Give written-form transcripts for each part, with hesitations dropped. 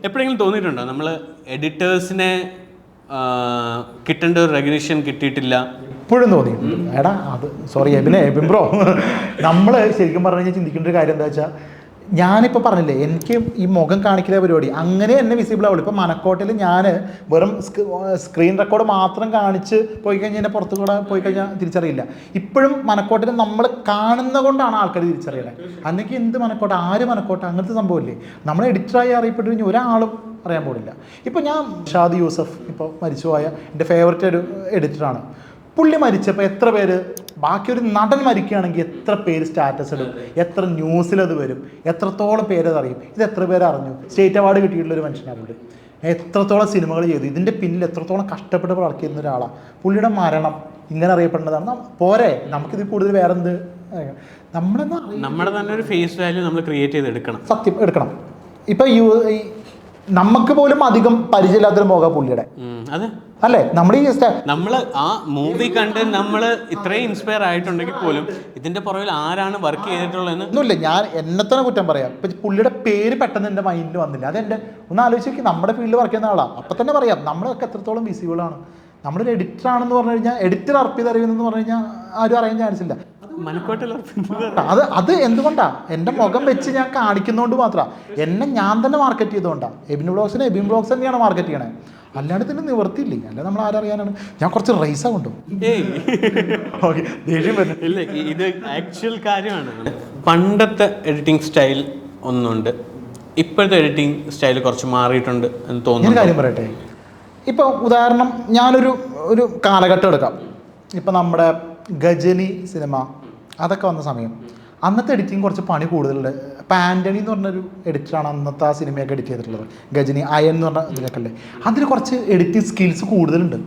എപ്പോഴെങ്കിലും തോന്നിയിട്ടുണ്ടോ നമ്മൾ എഡിറ്റേഴ്സിനെ കിട്ടേണ്ട ഒരു റെക്കഗ്നിഷൻ കിട്ടിയിട്ടില്ല? ഇപ്പോഴും തോന്നിയിട്ടുണ്ട്. എടാ അത് സോറി എബിൻ ബ്രോ, നമ്മൾ ശരിക്കും പറഞ്ഞു കഴിഞ്ഞാൽ ചിന്തിക്കേണ്ട ഒരു കാര്യം എന്താ വെച്ചാൽ, ഞാനിപ്പോൾ പറഞ്ഞില്ലേ എനിക്ക് ഈ മുഖം കാണിക്കുന്ന പരിപാടി അങ്ങനെ എന്നെ വിസിബിൾ ആവുള്ളൂ. ഇപ്പോൾ മനക്കോട്ടിൽ ഞാൻ വെറും സ്ക്രീൻ റെക്കോർഡ് മാത്രം കാണിച്ച് പോയി കഴിഞ്ഞാൽ എൻ്റെ പുറത്തു കൂടെ പോയി കഴിഞ്ഞാൽ തിരിച്ചറിയില്ല. ഇപ്പോഴും മനക്കോട്ടിൽ നമ്മൾ കാണുന്ന കൊണ്ടാണ് ആൾക്കാർ തിരിച്ചറിയുന്നത്. അല്ലെങ്കിൽ എന്ത് മനക്കോട്ട, ആര് മനക്കോട്ട, അങ്ങനത്തെ സംഭവമില്ലേ. നമ്മൾ എഡിറ്ററായി അറിയപ്പെട്ടു കഴിഞ്ഞാൽ ഒരാളും അറിയാൻ പോടില്ല. ഇപ്പോൾ ഞാൻ ഷാദി യൂസഫ് ഇപ്പോൾ മരിച്ചുപോയ എൻ്റെ ഫേവററ്റ് ഒരു എഡിറ്ററാണ്. പുള്ളി മരിച്ചപ്പോൾ എത്ര പേര്, ബാക്കി ഒരു നടൻ മരിക്കുകയാണെങ്കിൽ എത്ര പേര് സ്റ്റാറ്റസ് ഇടും, എത്ര ന്യൂസിലത് വരും, എത്രത്തോളം പേരത് അറിയും. ഇത് എത്ര പേര് അറിഞ്ഞു? സ്റ്റേറ്റ് അവാർഡ് കിട്ടിയിട്ടുള്ളൊരു മനുഷ്യനാണ് പുള്ളി. എത്രത്തോളം സിനിമകൾ ചെയ്തു, ഇതിൻ്റെ പിന്നിൽ എത്രത്തോളം കഷ്ടപ്പെട്ട് വളർത്തിയിരുന്ന ഒരാളാണ്. പുള്ളിയുടെ മരണം ഇങ്ങനെ അറിയപ്പെടുന്നതാണ്. പോരെ, നമുക്കിത് കൂടുതൽ വേറെന്ത്, നമ്മുടെ തന്നെ ഒരു ഫേസ് വാല്യൂ നമ്മൾ ക്രിയേറ്റ് ചെയ്തെടുക്കണം. സത്യം എടുക്കണം. ഇപ്പം നമുക്ക് പോലും അധികം പരിചയമില്ലാത്തൊരു മുഖം പുള്ളിയുടെ, അതെ അല്ലേ? നമ്മൾ ആ മൂവി കണ്ട് നമ്മൾ ഇത്രയും ഇൻസ്പയർ ആയിട്ടുണ്ടെങ്കിൽ പോലും ഇതിന്റെ പുറകിൽ ആരാണ് വർക്ക് ചെയ്തിട്ടുള്ളതെന്ന് ഒന്നുമില്ല. ഞാൻ എന്നെ തന്നെ കുറ്റം പറയാം. ഇപ്പം പുള്ളിയുടെ പേര് പെട്ടെന്ന് എൻ്റെ മൈൻഡിൽ വന്നില്ല. അതെൻ്റെ ഒന്ന് ആലോചിച്ച് നോക്കി, നമ്മുടെ ഫീൽഡിൽ വർക്ക് ചെയ്യുന്ന ആളാണ്. അപ്പം തന്നെ പറയാം നമ്മളൊക്കെ എത്രത്തോളം വിസിബിളാണ്. നമ്മളൊരു എഡിറ്റർ ആണെന്ന് പറഞ്ഞു കഴിഞ്ഞാൽ, എഡിറ്റർ അർപ്പിത് അറിയുന്നെന്ന് പറഞ്ഞു കഴിഞ്ഞാൽ ആരും അറിയാൻ ചാൻസ് ഇല്ല. അത് എന്തുകൊണ്ടാണ്? എൻ്റെ മുഖം വെച്ച് ഞാൻ കാണിക്കുന്നതുകൊണ്ട് മാത്രമാണ്. എന്നെ ഞാൻ തന്നെ മാർക്കറ്റ് ചെയ്തുകൊണ്ടാണ്. എബിൻ ബ്ലോഗ്സ് തന്നെയാണ് മാർക്കറ്റ് ചെയ്യണേ. അല്ലാണ്ട് തന്നെ നിവർത്തിയില്ലേ. അല്ല നമ്മൾ ആരറിയാനാണ്. ഞാൻ കുറച്ച് റൈസ കൊണ്ടു ഇല്ല, ഇത് ആക്ച്വൽ കാര്യമാണ്. പണ്ടത്തെ എഡിറ്റിംഗ് സ്റ്റൈൽ ഒന്നുണ്ട്, ഇപ്പോഴത്തെ എഡിറ്റിംഗ് സ്റ്റൈൽ കുറച്ച് മാറിയിട്ടുണ്ട് എന്ന് തോന്നുന്നു. കാര്യം പറയട്ടെ, ഇപ്പോൾ ഉദാഹരണം ഞാനൊരു കാലഘട്ടം എടുക്കാം. ഇപ്പം നമ്മുടെ ഗജനി സിനിമ അതൊക്കെ വന്ന സമയം, അന്നത്തെ എഡിറ്റിംഗ് കുറച്ച് പണി കൂടുതലുണ്ട്. ഇപ്പം ആൻ്റണി എന്ന് പറഞ്ഞൊരു എഡിറ്ററാണ് അന്നത്തെ ആ സിനിമയൊക്കെ എഡിറ്റ് ചെയ്തിട്ടുള്ളത്. ഗജനി, അയൻ എന്ന് പറഞ്ഞ ഇതിലൊക്കെ അല്ലേ, അതിൽ കുറച്ച് എഡിറ്റിംഗ് സ്കിൽസ് കൂടുതലുണ്ട്.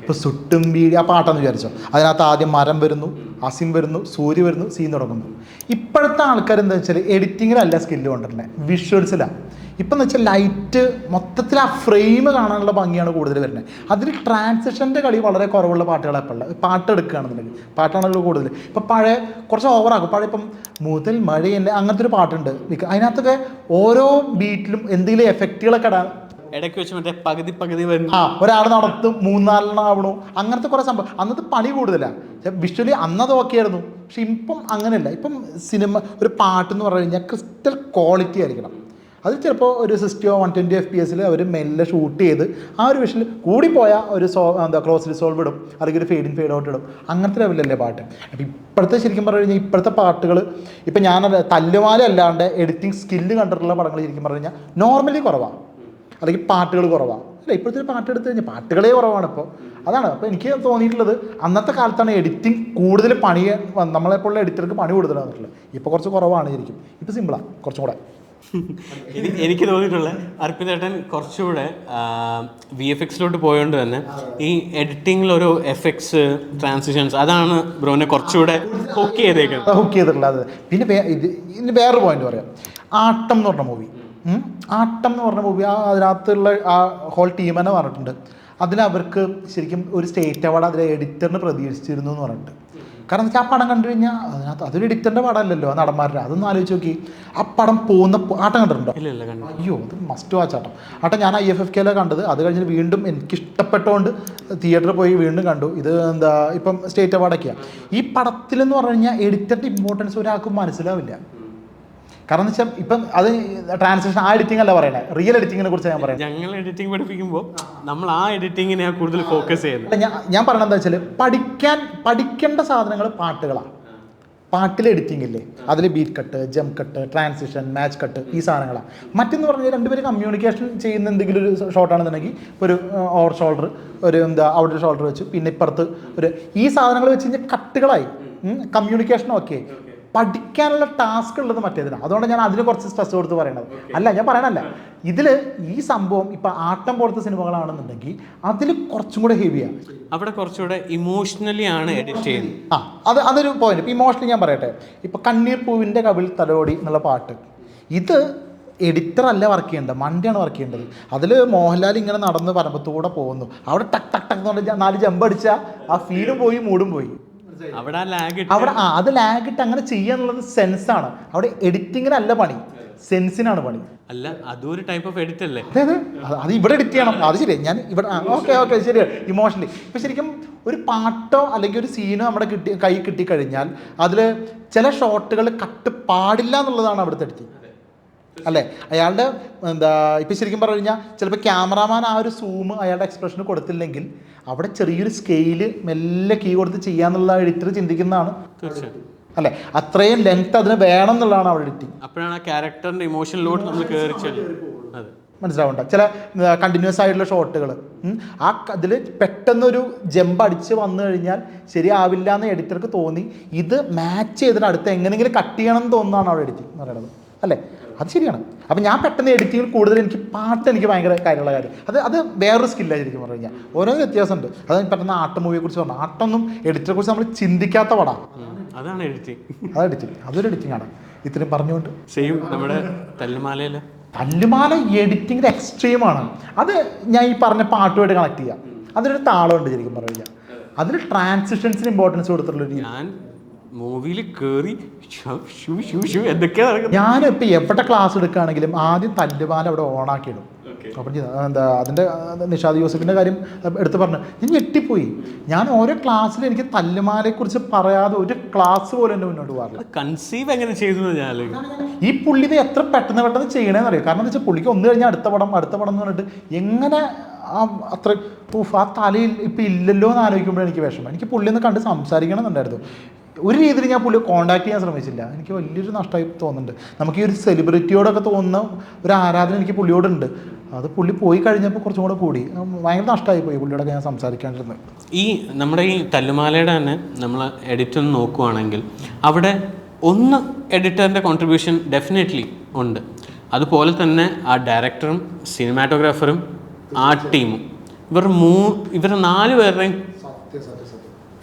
ഇപ്പോൾ സുട്ടും ബീഡി ആ പാട്ടെന്ന് വിചാരിച്ചോ, അതിനകത്ത് ആദ്യം മരം വരുന്നു, അസിം വരുന്നു, സൂര്യ വരുന്നു, സീൻ തുടങ്ങുന്നു. ഇപ്പോഴത്തെ ആൾക്കാർ എന്താ വെച്ചാൽ എഡിറ്റിങ്ങിലല്ല സ്കില്ല് കൊണ്ടിരുന്നത്, വിഷ്വൽസിലാണ്. ഇപ്പം എന്ന് വെച്ചാൽ ലൈറ്റ് മൊത്തത്തിൽ ആ ഫ്രെയിം കാണാനുള്ള ഭംഗിയാണ് കൂടുതൽ വരുന്നത്. അതിൽ ട്രാൻസിഷൻ്റെ കളി വളരെ കുറവുള്ള പാട്ടുകളെപ്പോഴുള്ള പാട്ട് എടുക്കുകയാണെന്നുണ്ടെങ്കിൽ പാട്ടാണല്ലോ കൂടുതൽ. ഇപ്പം പഴയ കുറച്ച് ഓവറാക്കും. പഴയ ഇപ്പം മുതൽ മഴയല്ലേ അങ്ങനത്തെ ഒരു പാട്ടുണ്ട്, അതിനകത്തൊക്കെ ഓരോ ബീറ്റിലും എന്തെങ്കിലും എഫക്റ്റുകളൊക്കെ ഇടാൻ ഇടയ്ക്ക് വെച്ച് മറ്റേ പകുതി വരുന്നു, ഒരാൾ നടത്തും 3-4 ആവണോ, അങ്ങനത്തെ കുറേ സംഭവം. അന്നത്തെ പണി കൂടുതലാണ്. വിഷ്വലി അന്നത് ഓക്കെ ആയിരുന്നു. പക്ഷെ ഇപ്പം അങ്ങനെയല്ല. ഇപ്പം സിനിമ ഒരു പാട്ടെന്ന് പറഞ്ഞു കഴിഞ്ഞാൽ ക്രിസ്റ്റൽ ക്വാളിറ്റി ആയിരിക്കണം. അത് ചിലപ്പോൾ ഒരു 60 or 120 FPS അവർ മെല്ലെ ഷൂട്ട് ചെയ്ത് ആ ഒരു വിഷയിൽ കൂടിപ്പോയാൽ ഒരു ക്ലോസ് റിസോൾവ് ഇടും, അല്ലെങ്കിൽ ഒരു ഫെയ്ഡ് ഇൻ ഫെയ്ഡ് ഔട്ട് ഇടും. അങ്ങനത്തെ ലെവലല്ലേ പാട്ട്. അപ്പോൾ ഇപ്പോഴത്തെ ശരിക്കും പറഞ്ഞു കഴിഞ്ഞാൽ ഇപ്പോഴത്തെ പാട്ടുകൾ, ഇപ്പം ഞാൻ തല്ലുമാല അല്ലാണ്ട് എഡിറ്റിംഗ് സ്കില്ല് കണ്ടിട്ടുള്ള പടങ്ങൾ ശരിക്കും പറഞ്ഞു കഴിഞ്ഞാൽ നോർമലി കുറവാണ്, അല്ലെങ്കിൽ പാട്ടുകൾ കുറവാണ്. അല്ല, ഇപ്പോഴത്തെ പാട്ട് എടുത്തു കഴിഞ്ഞാൽ പാട്ടുകളേ കുറവാണ് ഇപ്പോൾ. അതാണ് അപ്പോൾ എനിക്ക് തോന്നിയിട്ടുള്ളത്, അന്നത്തെ കാലത്താണ് എഡിറ്റിംഗ് കൂടുതൽ പണി, നമ്മളെപ്പോലുള്ള എഡിറ്റർക്ക് പണി കൂടുതലാണ് വന്നിട്ടുള്ളത്. ഇപ്പോൾ കുറച്ച് കുറവാണ് ശരിക്കും. ഇപ്പോൾ സിമ്പിളാണ് കുറച്ചും കൂടെ. എനിക്ക് തോന്നിയിട്ടുള്ള അർപ്പിതേട്ടൻ കുറച്ചുകൂടെ VFX പോയോണ്ട് തന്നെ ഈ എഡിറ്റിങ്ങിൽ ഒരു എഫക്ട്സ്, ട്രാൻസിഷൻസ്, അതാണ് ബ്രോനെ കുറച്ചുകൂടെ ഹുക്ക് ചെയ്തിട്ടുള്ളത്. പിന്നെ ഇതിന് വേറൊരു പോയിന്റ് പറയാം. ആട്ടം എന്ന് പറഞ്ഞ മൂവി, അതിനകത്തുള്ള ആ ഹോൾ ടീം തന്നെ പറഞ്ഞിട്ടുണ്ട്, അതിലവർക്ക് ശരിക്കും ഒരു സ്റ്റേറ്റ് അവാർഡ് അതിലെ എഡിറ്ററിന് പ്രതീക്ഷിച്ചിരുന്നു എന്ന് പറഞ്ഞിട്ട്. കാരണം വെച്ചാൽ ആ പടം കണ്ടു കഴിഞ്ഞാൽ അതിനകത്ത് അതൊരു എഡിറ്ററിൻ്റെ പടമല്ലല്ലോ, ആ നടന്മാരുടെ. അതൊന്നും ആലോചിച്ച് നോക്കി. ആ പടം പോകുന്ന ആട്ടം കണ്ടിട്ടുണ്ടോ? അയ്യോ, അത് മസ്റ്റ് വാച്ച് ആട്ടം. ഞാൻ IFFK കണ്ടത്. അത് കഴിഞ്ഞ് വീണ്ടും എനിക്കിഷ്ടപ്പെട്ടോണ്ട് തിയേറ്ററിൽ പോയി വീണ്ടും കണ്ടു. ഇത് ഇപ്പം സ്റ്റേറ്റ് അവാർഡൊക്കെയാണ്. ഈ പടത്തിലെന്ന് പറഞ്ഞു കഴിഞ്ഞാൽ എഡിറ്ററിൻ്റെ ഇമ്പോർട്ടൻസ് ഒരാൾക്കും മനസ്സിലാവില്ല. കാരണം വെച്ചാൽ ഇപ്പം അത് ട്രാൻസ്ലേഷൻ ആ എഡിറ്റിംഗ് അല്ല പറയുന്നത്, റിയൽ എഡിറ്റിങ്ങിനെ കുറിച്ച് ഞാൻ പറയുന്നത്. ഞങ്ങൾ എഡിറ്റിംഗ് പഠിപ്പിക്കുമ്പോൾ നമ്മൾ ആ എഡിറ്റിങ്ങിനെ കൂടുതൽ ഫോക്കസ് ചെയ്യുന്നത്. ഞാൻ പറയണത് എന്താ വെച്ചാൽ, പഠിക്കേണ്ട സാധനങ്ങൾ പാട്ടുകളാണ്. പാട്ടിൽ എഡിറ്റിംഗ് ഇല്ലേ, അതിൽ beat cut, jump cut, transition, match cut, ഈ സാധനങ്ങളാണ്. മറ്റെന്ന് പറഞ്ഞാൽ രണ്ടുപേരും കമ്മ്യൂണിക്കേഷൻ ചെയ്യുന്ന എന്തെങ്കിലും ഒരു ഷോട്ടാണെന്നുണ്ടെങ്കിൽ ഒരു ഓവർ ഷോൾഡർ, ഒരു ഔട്ടർ ഷോൾഡർ വെച്ച്, പിന്നെ ഇപ്പുറത്ത് ഈ സാധനങ്ങൾ വെച്ച് കഴിഞ്ഞാൽ കട്ടുകളായി. Communication okay. പഠിക്കാനുള്ള ടാസ്ക് ഉള്ളത് മറ്റേതിനാണ്. അതുകൊണ്ട് ഞാൻ അതിന് കുറച്ച് സ്ട്രെസ് കൊടുത്ത് പറയണത് അല്ല, ഞാൻ പറയണല്ല. ഇതിൽ ഈ സംഭവം ഇപ്പം ആട്ടം പോലത്തെ സിനിമകളാണെന്നുണ്ടെങ്കിൽ അതിൽ കുറച്ചും കൂടെ ഹെവിയാണ്. അവിടെ കുറച്ചുകൂടെ ഇമോഷണലി ആണ് എഡിറ്റ് ചെയ്യുന്നത്. അതൊരു പോയിന്റ്. ഇപ്പം ഇമോഷണലി ഞാൻ പറയട്ടെ, ഇപ്പം കണ്ണീർ പൂവിൻ്റെ കവിൾ തലോടി എന്നുള്ള പാട്ട്, ഇത് എഡിറ്റർ അല്ല വർക്ക് ചെയ്യേണ്ടത്, മണ്ടിയാണ് വർക്ക് ചെയ്യേണ്ടത്. അതിൽ മോഹൻലാൽ ഇങ്ങനെ നടന്ന് പരമ്പത്തൂടെ പോകുന്നു, അവിടെ ടക്ക് ടക്ക് ടക്ക് എന്ന് പറഞ്ഞാൽ 4 ജമ്പ് അടിച്ചാൽ ആ ഫീലും പോയി, മൂടും പോയി. അവിടെ അത് ലാഗ് ഇട്ട് അങ്ങനെ ചെയ്യാന്നുള്ളത് സെൻസാണ്. അവിടെ എഡിറ്റിങ്ങിനല്ല പണി, സെൻസിനാണ് പണി. അല്ല, അതൊരു ടൈപ്പ് ഓഫ് എഡിറ്റ് അല്ലേ? അതെ അതെ, അത് ഇവിടെ എഡിറ്റ് ചെയ്യണം. അത് ശരി, ഞാൻ ഇവിടെ ഓക്കെ ശരി, ഇമോഷണലി. ഇപ്പം ശരിക്കും ഒരു പാട്ടോ അല്ലെങ്കിൽ ഒരു സീനോ നമ്മുടെ കൈ കിട്ടിക്കഴിഞ്ഞാൽ അതിൽ ചില ഷോട്ടുകൾ കട്ട് പാടില്ല എന്നുള്ളതാണ് അവിടുത്തെ എഡിറ്റിംഗ് അല്ലേ? അയാളുടെ ഇപ്പം ശരിക്കും പറഞ്ഞു കഴിഞ്ഞാൽ ചിലപ്പോൾ ക്യാമറാമാൻ ആ ഒരു സൂം അയാളുടെ എക്സ്പ്രഷന് കൊടുത്തില്ലെങ്കിൽ അവിടെ ചെറിയൊരു സ്കെയില് മെല്ലെ കീ കൊടുത്ത് ചെയ്യാന്നുള്ള എഡിറ്റർ ചിന്തിക്കുന്നതാണ് തീർച്ചയായും അല്ലേ? അത്രയും ലെങ്ത് അതിന് വേണം എന്നുള്ളതാണ് അവിടെ എഡിറ്റിംഗ്. അപ്പോഴാണ് ആ ക്യാരക്ടറിന്റെ ഇമോഷനിലോട്ട് നമ്മൾ കയറി ചെല്ലും. അതെ, മനസ്സിലാവണ്ട ചില കണ്ടിന്യൂസ് ആയിട്ടുള്ള ഷോട്ടുകൾ ആ അതിൽ പെട്ടെന്നൊരു ജമ്പ് അടിച്ച് വന്നു കഴിഞ്ഞാൽ ശരിയാവില്ല എന്ന് എഡിറ്റർക്ക് തോന്നി ഇത് മാച്ച് ചെയ്തിട്ട് അടുത്ത് എങ്ങനെയെങ്കിലും കട്ട് ചെയ്യണം എന്ന് തോന്നുന്നതാണ് അവിടെ എഡിറ്റിംഗ് എന്ന് പറയുന്നത് അല്ലേ? അത് ശരിയാണ്. അപ്പം ഞാൻ പെട്ടെന്ന് എഡിറ്റിങ്ങിൽ കൂടുതൽ എനിക്ക് ഭയങ്കര കാര്യമുള്ള കാര്യം അത് വേറൊരു സ്കില്ലാണ് ശരിക്കും പറഞ്ഞു കഴിഞ്ഞാൽ. ഓരോ വ്യത്യാസമുണ്ട്. അത് പെട്ടെന്ന് ആട്ട മൂവിയെ കുറിച്ച് പറഞ്ഞു. ആട്ടൊന്നും എഡിറ്ററെ കുറിച്ച് നമ്മൾ ചിന്തിക്കാത്ത പടാ. അതാണ് എഡിറ്റിംഗ്. അതൊരു എഡിറ്റിംഗ് ആണ്. ഇത്രയും പറഞ്ഞുകൊണ്ട് സെയിം നമ്മുടെ തല്ലുമാല എഡിറ്റിങ്ങിൻ്റെ എക്സ്ട്രീമാണ്. അത് ഞാൻ ഈ പറഞ്ഞ പാട്ടുമായിട്ട് കണക്ട് ചെയ്യാം. അതിനൊരു താളമുണ്ട് ശരിക്കും പറഞ്ഞു കഴിഞ്ഞാൽ. അതിൽ ട്രാൻസിഷൻസിന് ഇമ്പോർട്ടൻസ് കൊടുത്തിട്ടുള്ള ഒരു ഞാൻ മൂവിയിൽ കയറി എന്തൊക്കെയാ നടക്കുന്നത്. ഞാനിപ്പോൾ എവിടെ ക്ലാസ് എടുക്കുകയാണെങ്കിലും ആദ്യം തല്ലുമാല അവിടെ ഓണാക്കിയിടും. അപ്പം അതിൻ്റെ നിഷാദ് യൂസഫിൻ്റെ കാര്യം എടുത്ത് പറഞ്ഞു. ഞാൻ ഞെട്ടിപ്പോയി. ഞാൻ ഓരോ ക്ലാസ്സിൽ എനിക്ക് തല്ലുമാലയെക്കുറിച്ച് പറയാതെ ഒരു ക്ലാസ് പോലും എൻ്റെ മുന്നോട്ട് പോകാറില്ല. കൺസീവ് എങ്ങനെ ചെയ്തു ഞാൻ ഈ പുള്ളി ഇത് എത്ര പെട്ടെന്ന് ചെയ്യണേന്ന് അറിയാം. കാരണം എന്താ വെച്ചാൽ പുള്ളിക്ക് ഒന്ന് കഴിഞ്ഞാൽ അടുത്ത പടം എന്ന് പറഞ്ഞിട്ട് എങ്ങനെ അത്ര ആ തലയിൽ ഇപ്പം ഇല്ലല്ലോ എന്ന് ആലോചിക്കുമ്പോഴേ എനിക്ക് വിഷമം. എനിക്ക് പുള്ളി ഒന്ന് കണ്ട് സംസാരിക്കണം എന്നുണ്ടായിരുന്നു. ഒരു രീതിയിൽ ഞാൻ പുള്ളിയെ കോൺടാക്ട് ചെയ്യാൻ ശ്രമിച്ചില്ല. എനിക്ക് വലിയൊരു നഷ്ടമായി തോന്നുന്നുണ്ട്. നമുക്ക് ഈ ഒരു സെലിബ്രിറ്റിയോടൊക്കെ തോന്നുന്ന ഒരു ആരാധന എനിക്ക് പുള്ളിയോടുണ്ട്. അത് പുള്ളി പോയി കഴിഞ്ഞപ്പോൾ കുറച്ചും കൂടെ കൂടി ഭയങ്കര നഷ്ടമായി പോയി പുള്ളിയോടൊക്കെ ഞാൻ സംസാരിക്കാണ്ടിരുന്നത്. ഈ നമ്മുടെ ഈ തല്ലുമാലയുടെ തന്നെ നമ്മൾ എഡിറ്റ് ഒന്ന് നോക്കുവാണെങ്കിൽ അവിടെ ഒന്ന് എഡിറ്ററിൻ്റെ കോൺട്രിബ്യൂഷൻ ഡെഫിനറ്റ്ലി ഉണ്ട്. അതുപോലെ തന്നെ ആ ഡയറക്ടറും സിനിമാറ്റോഗ്രാഫറും ആർട്ട് ടീമും ഇവർ 4 പേരുടെയും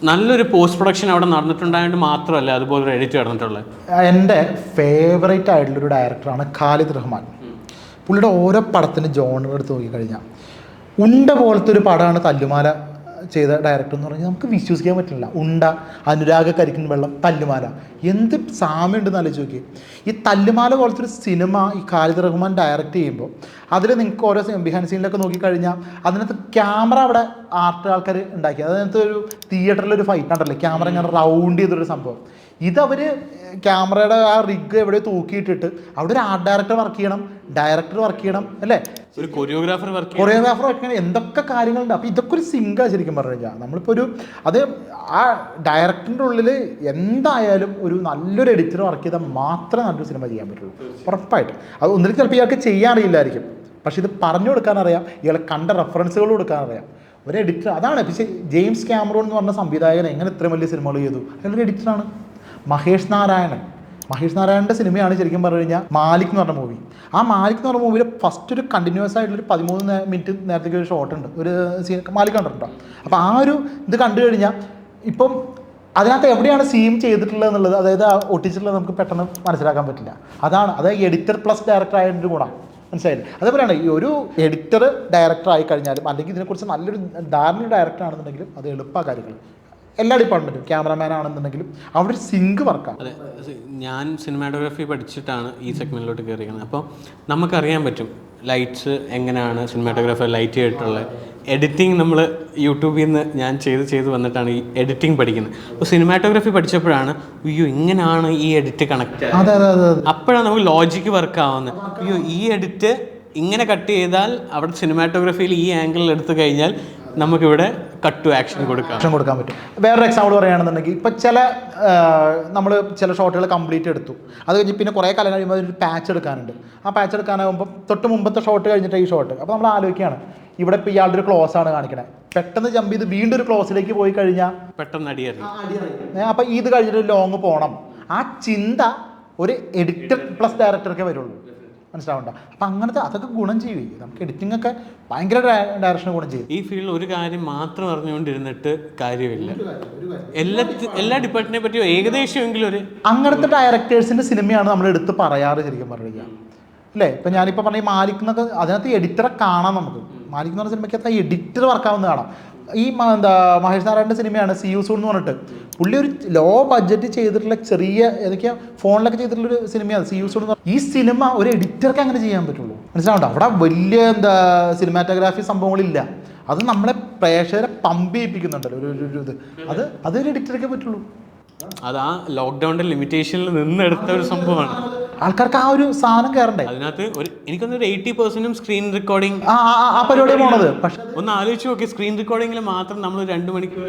നല്ലൊരു പോസ്റ്റ് പ്രൊഡക്ഷൻ അവിടെ നടന്നിട്ടുണ്ടായതുകൊണ്ട് മാത്രമല്ല അതുപോലൊരു എഡിറ്റ് നടന്നിട്ടുള്ളത്. എൻ്റെ ഫേവറേറ്റ് ആയിട്ടുള്ളൊരു ഡയറക്ടറാണ് ഖാലിദ് റഹ്മാൻ. പുള്ളിയുടെ ഓരോ പടത്തിന് ജോണർ എടുത്ത് നോക്കിക്കഴിഞ്ഞാൽ ഉണ്ട പോലത്തെ ഒരു പടമാണ് തല്ലുമാല ചെയ്ത ഡയറക്ടർ എന്ന് പറഞ്ഞാൽ നമുക്ക് വിശ്വസിക്കാൻ പറ്റില്ല. ഉണ്ട, അനുരാഗ കരിക്കിൻ വെള്ളം, തല്ലുമാല എന്ത് സാമ്യമുണ്ടെന്ന് ആലോചിച്ച് നോക്കി. ഈ തല്ലുമാല പോലത്തെ ഒരു സിനിമ ഈ ഖാലിദ് റഹ്മാൻ ഡയറക്റ്റ് ചെയ്യുമ്പോൾ അതിൽ നിങ്ങൾക്ക് ഓരോ ബിഹൈൻഡ് സീനിലൊക്കെ നോക്കിക്കഴിഞ്ഞാൽ അതിനകത്ത് ക്യാമറ അവിടെ ആൾക്കാർ ഉണ്ടാക്കി. അതിനകത്ത് ഒരു തിയേറ്ററിലൊരു ഫൈറ്റ് ഉണ്ടല്ലോ, ക്യാമറ ഇങ്ങനെ റൗണ്ട് ചെയ്തൊരു സംഭവം. ഇതവർ ക്യാമറയുടെ ആ റിഗ് എവിടെ തൂക്കിയിട്ടിട്ട് അവിടെ ഒരു ആർട്ട് ഡയറക്ടർ വർക്ക് ചെയ്യണം, ഡയറക്ടർ വർക്ക് ചെയ്യണം അല്ലേ, ഒരു കൊറിയോഗ്രാഫർ വർക്ക് ചെയ്യണം, എന്തൊക്കെ കാര്യങ്ങളുണ്ട്. അപ്പോൾ ഇതൊക്കെ ഒരു സിങ്കാണ് ശരിക്കും പറഞ്ഞു കഴിഞ്ഞാൽ. നമ്മളിപ്പോൾ അത് ആ ഡയറക്ടറിൻ്റെ ഉള്ളിൽ എന്തായാലും ഒരു നല്ലൊരു എഡിറ്റർ വർക്ക് ചെയ്താൽ മാത്രമേ നല്ലൊരു സിനിമ ചെയ്യാൻ പറ്റുള്ളൂ, ഉറപ്പായിട്ട്. അത് ഒന്നിലും ചിലപ്പോൾ ഇയാൾക്ക് ചെയ്യാൻ അറിയില്ലായിരിക്കും, പക്ഷെ ഇത് പറഞ്ഞു കൊടുക്കാനറിയാം, ഇയാളെ കണ്ട റെഫറൻസുകൾ കൊടുക്കാനറിയാം. ഒരു എഡിറ്റർ അതാണ്. പക്ഷേ ജെയിംസ് ക്യാമറോൺ എന്ന് പറഞ്ഞ സംവിധായകൻ എങ്ങനെ ഇത്രയും വലിയ സിനിമകൾ ചെയ്തു? അയാളൊരു എഡിറ്ററാണ്. മഹേഷ് നാരായണൻ്റെ സിനിമയാണ് ശരിക്കും പറഞ്ഞു കഴിഞ്ഞാൽ മാലിക് എന്ന് പറഞ്ഞ മൂവി. ആ മാലിക് എന്ന് പറഞ്ഞ മൂവിയിൽ ഫസ്റ്റ് ഒരു കണ്ടിന്യൂസ് ആയിട്ടുള്ളൊരു 13 മിനിറ്റ് നേരത്തേക്ക് ഒരു ഷോട്ട് ഉണ്ട്, ഒരു സീൻ മാലിക് കണ്ടിട്ടുണ്ടോ? അപ്പോൾ ആ ഒരു ഇത് കണ്ടു കഴിഞ്ഞാൽ ഇപ്പം അതിനകത്ത് എവിടെയാണ് സീം ചെയ്തിട്ടുള്ളത് എന്നുള്ളത്, അതായത് ഒട്ടിച്ചിട്ടുള്ളത് നമുക്ക് പെട്ടെന്ന് മനസ്സിലാക്കാൻ പറ്റില്ല. അത് എഡിറ്റർ പ്ലസ് ഡയറക്ടർ ആയതിൻ്റെ ഗുണം, മനസ്സിലായില്ലേ? അതേപോലെയാണ് ഈ ഒരു എഡിറ്റർ ഡയറക്ടർ ആയി കഴിഞ്ഞാലും അല്ലെങ്കിൽ ഇതിനെക്കുറിച്ച് നല്ലൊരു ധാരണ ഡയറക്ടർ ആണെന്നുണ്ടെങ്കിലും അത് എളുപ്പ കാര്യങ്ങൾ എല്ലാ ഡിപ്പാർട്ട്മെൻറ്റും ക്യാമറമാൻ ആണെന്നുണ്ടെങ്കിലും അവിടെ ഒരു സിങ്ക് വർക്കാണ്. അതെ, ഞാൻ സിനിമാറ്റോഗ്രാഫി പഠിച്ചിട്ടാണ് ഈ സെഗ്മെൻറ്റിലോട്ട് കയറിയിരിക്കുന്നത്. അപ്പോൾ നമുക്കറിയാൻ പറ്റും ലൈറ്റ്സ് എങ്ങനെയാണ് സിനിമാറ്റോഗ്രാഫർ ലൈറ്റ് ചെയ്തിട്ടുള്ളത്. എഡിറ്റിംഗ് നമ്മൾ യൂട്യൂബിൽ നിന്ന് ഞാൻ ചെയ്ത് വന്നിട്ടാണ് ഈ എഡിറ്റിംഗ് പഠിക്കുന്നത്. അപ്പോൾ സിനിമാറ്റോഗ്രാഫി പഠിച്ചപ്പോഴാണ് അയ്യോ ഇങ്ങനെയാണ് ഈ എഡിറ്റ് കണക്ട്, അപ്പോഴാണ് നമുക്ക് ലോജിക്ക് വർക്ക് ആവുന്നത്. അയ്യോ ഈ എഡിറ്റ് ഇങ്ങനെ കട്ട് ചെയ്താൽ അവിടെ സിനിമാറ്റോഗ്രാഫിയിൽ ഈ ആംഗിളിൽ എടുത്തു കഴിഞ്ഞാൽ നമുക്കിവിടെ കട്ട് ടു ആക്ഷൻ കൊടുക്കാൻ പറ്റും. വേറൊരു എക്സാമ്പിൾ പറയുകയാണെന്നുണ്ടെങ്കിൽ ഇപ്പോൾ നമ്മൾ ചില ഷോട്ടുകൾ കംപ്ലീറ്റ് എടുത്തു, അത് കഴിഞ്ഞ് പിന്നെ കുറേ കാലം കഴിയുമ്പോൾ ഒരു പാച്ച് എടുക്കാനുണ്ട്. ആ പാച്ച് എടുക്കാനാകുമ്പോൾ തൊട്ട് മുമ്പത്തെ ഷോട്ട് കഴിഞ്ഞിട്ട് ഈ ഷോട്ട്, അപ്പോൾ നമ്മൾ ആലോചിക്കുകയാണ് ഇവിടെ ഇപ്പോൾ ഇയാളുടെ ഒരു ക്ലോസ് ആണ് കാണിക്കണേ, പെട്ടെന്ന് ജമ്പ് ചെയ്ത് വീണ്ടും ഒരു ക്ലോസിലേക്ക് പോയി കഴിഞ്ഞാൽ പെട്ടെന്ന് അടിയായി. അപ്പോൾ ഇത് കഴിഞ്ഞിട്ട് ലോങ് പോകണം. ആ ചിന്ത ഒരു എഡിറ്റർ പ്ലസ് ഡയറക്ടർക്കേ വരുള്ളൂ, മനസ്സിലാവണ്ട. അപ്പം അങ്ങനത്തെ അതൊക്കെ ഗുണം ചെയ്യും. നമുക്ക് എഡിറ്റിംഗ് ഒക്കെ ഭയങ്കര ഡയറക്ഷന് ഗുണം ചെയ്യും. ഈ ഫീൽഡിൽ ഒരു കാര്യം മാത്രം അറിഞ്ഞുകൊണ്ടിരുന്നിട്ട് കാര്യമില്ല. എല്ലാ ഡിപ്പാർട്ട്മെന്റിനെ പറ്റിയോ ഏകദേശമെങ്കിലും ഒരു അങ്ങനത്തെ ഡയറക്ടേഴ്സിൻ്റെ സിനിമയാണ് നമ്മൾ എടുത്ത് പറയാറ് ശരിക്കും പറയുക അല്ലേ. ഇപ്പം ഞാനിപ്പോൾ പറഞ്ഞ മാലിക് എന്നൊക്കെ അതിനകത്ത് എഡിറ്ററെ കാണാം. നമുക്ക് മാലിക് എന്ന് പറഞ്ഞ സിനിമയ്ക്കകത്ത് എഡിറ്റർ വർക്കാവുന്ന കാണാം. എന്താ മഹേഷ് നാരായണൻ്റെ സിനിമയാണ് സി യു സൂൺ എന്ന് പറഞ്ഞിട്ട്. പുള്ളി ഒരു ലോ ബഡ്ജറ്റ് ചെയ്തിട്ടുള്ള ചെറിയ ഏതൊക്കെയാ ഫോണിലൊക്കെ ചെയ്തിട്ടുള്ളൊരു സിനിമയാണ് സി യു സൂൺ എന്ന് പറഞ്ഞാൽ. ഈ സിനിമ ഒരു എഡിറ്റർക്ക് അങ്ങനെ ചെയ്യാൻ പറ്റുള്ളൂ, മനസ്സിലാവണ്ട. അവിടെ വലിയ എന്താ സിനിമാറ്റോഗ്രാഫി സംഭവങ്ങളില്ല. അത് നമ്മളെ പ്രേക്ഷകരെ പമ്പ് ചെയ്യിപ്പിക്കുന്നുണ്ടല്ലോ ഒരു ഇത്. അതൊരു എഡിറ്റർക്കേ പറ്റുള്ളൂ. അത് ആ ലോക്ക്ഡൗണിന്റെ ലിമിറ്റേഷനിൽ നിന്നെടുത്ത ഒരു സംഭവമാണ്. ആൾക്കാർക്ക് ആ ഒരു സാധനം കയറണ്ടേ. അതിനകത്ത് എനിക്കൊന്നൊരു 80% സ്ക്രീൻ റെക്കോർഡിങ് ആ പരിപാടി പോണത്. പക്ഷെ ഒന്ന് ആലോചിച്ച് നോക്കി, സ്ക്രീൻ റെക്കോർഡിങ്ങിൽ മാത്രം നമ്മൾ 2 മണിക്കൂർ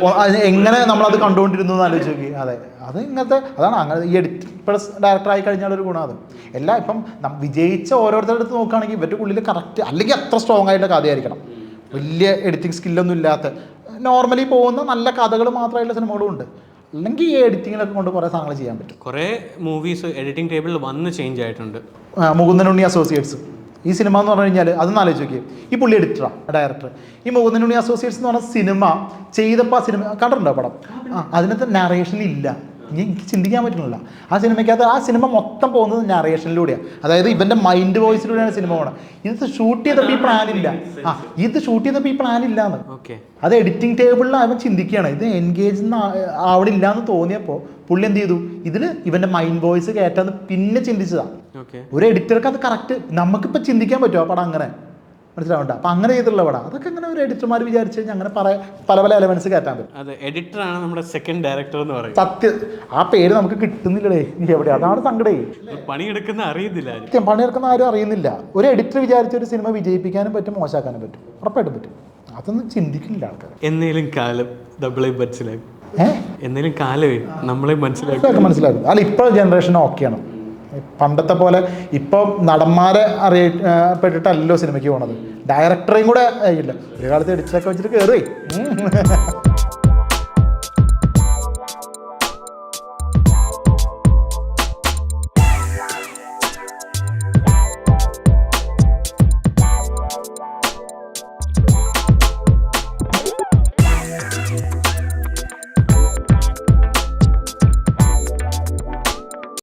എങ്ങനെ നമ്മളത് കണ്ടുകൊണ്ടിരുന്നു എന്ന് ആലോചിച്ച് നോക്കി. അതെ, അത് ഇങ്ങനത്തെ അതാണ്. അങ്ങനെ ഈ എഡിറ്റ് പ്ലസ് ഡയറക്ടറായി കഴിഞ്ഞാൽ ഒരു ഗുണം അത്. എല്ലാം ഇപ്പം വിജയിച്ച ഓരോരുത്തരുടെ അടുത്ത് നോക്കുകയാണെങ്കിൽ ഇവരുടെ ഉള്ളിൽ കറക്റ്റ്, അല്ലെങ്കിൽ അത്ര സ്ട്രോങ് ആയിട്ടുള്ള കഥയായിരിക്കണം. വലിയ എഡിറ്റിംഗ് സ്കില്ലൊന്നും ഇല്ലാത്ത നോർമലി പോകുന്ന നല്ല കഥകൾ മാത്രമായിട്ടുള്ള സിനിമകളും ഉണ്ട്. അല്ലെങ്കിൽ ഈ എഡിറ്റിങ്ങിലൊക്കെ കൊണ്ട് കുറേ സാധനങ്ങൾ ചെയ്യാൻ പറ്റും. കുറേ മൂവീസ് എഡിറ്റിംഗ് ടേബിളിൽ വന്ന് ചേഞ്ച് ആയിട്ടുണ്ട്. മുകുന്ദൻ ഉണ്ണി അസോസിയേറ്റ്സ് ഈ സിനിമ എന്ന് പറഞ്ഞു കഴിഞ്ഞാൽ അതൊന്ന് ആലോചിച്ച് നോക്കിയേ. ഈ പുള്ളി എഡിറ്ററാണ്, ഡയറക്ടർ. ഈ മുകുന്ദൻ ഉണ്ണി അസോസിയേറ്റ്സ് എന്ന് പറഞ്ഞ സിനിമ ചെയ്തപ്പോൾ ആ സിനിമ കണ്ടിട്ടുണ്ടോ പടം? അതിനകത്ത് നറേഷനിലില്ല. എനിക്ക് ചിന്തിക്കാൻ പറ്റുന്നില്ല. ആ സിനിമയ്ക്കകത്ത് ആ സിനിമ മൊത്തം പോകുന്നത് നറേഷനിലൂടെയാണ്. അതായത് ഇവൻ്റെ മൈൻഡ് വോയിസിലൂടെയാണ് സിനിമ പോകുന്നത്. ഇത് ഷൂട്ട് ചെയ്തപ്പോൾ ഈ പ്ലാനില്ല. ഇത് ഷൂട്ട് ചെയ്തപ്പോൾ ഈ പ്ലാൻ ഇല്ലാന്ന്. അത് എഡിറ്റിംഗ് ടേബിളിൽ അവൻ ചിന്തിക്കുകയാണ്. ഇത് എൻഗേജ് ആവണില്ല എന്ന് തോന്നിയപ്പോൾ പുള്ളി എന്ത് ചെയ്തു, ഇതിൽ ഇവൻ്റെ മൈൻഡ് വോയിസ് കയറ്റാന്ന് പിന്നെ ചിന്തിച്ചതാണ്. ഒരു എഡിറ്റർക്ക് അത് കറക്റ്റ് നമുക്കിപ്പോൾ ചിന്തിക്കാൻ പറ്റുമോ ആ പടം അങ്ങനെ, മനസ്സിലാവണ്ട. അപ്പം അങ്ങനെ ചെയ്തിട്ടുള്ള പടം അതൊക്കെ അങ്ങനെ ഒരു എഡിറ്റർമാർ വിചാരിച്ചു കഴിഞ്ഞാൽ അങ്ങനെ പല പല എലമെന്റ്സ് കയറ്റാൻ പറ്റും. അതെ, എഡിറ്ററാണ് നമ്മുടെ സെക്കൻഡ് ഡയറക്ടർ എന്ന് പറയും. സത്യം, ആ പേര് നമുക്ക് കിട്ടുന്നില്ലടേ എവിടെ. അതാണ് സങ്കടേ. പണിയെടുക്കുന്ന അറിയുന്നില്ല, പണിയെടുക്കുന്ന ആരും അറിയുന്നില്ല. ഒരു എഡിറ്റർ വിചാരിച്ച ഒരു സിനിമ വിജയിപ്പിക്കാനും പറ്റും, മോശമാക്കാനും പറ്റും, ഉറപ്പായിട്ടും പറ്റും. അതൊന്നും ചിന്തിക്കുന്നില്ല ആൾക്കാർ. എന്നേലും കാലം നമ്മളെ മനസ്സിലാക്കും. എന്നേലും കാലമേ നമ്മളെ മനസ്സിലാക്കും. അല്ല, ഇപ്പോൾ ജനറേഷൻ ഓക്കെയാണ്. പണ്ടത്തെ പോലെ ഇപ്പം നടന്മാരെ അറിയപ്പെട്ടിട്ടല്ലോ സിനിമയ്ക്ക് പോണത്. ഡയറക്ടറേയും കൂടെ ആയില്ല. ഒരു കാലത്ത് എഡിറ്ററൊക്കെ വെച്ചിട്ട് കയറി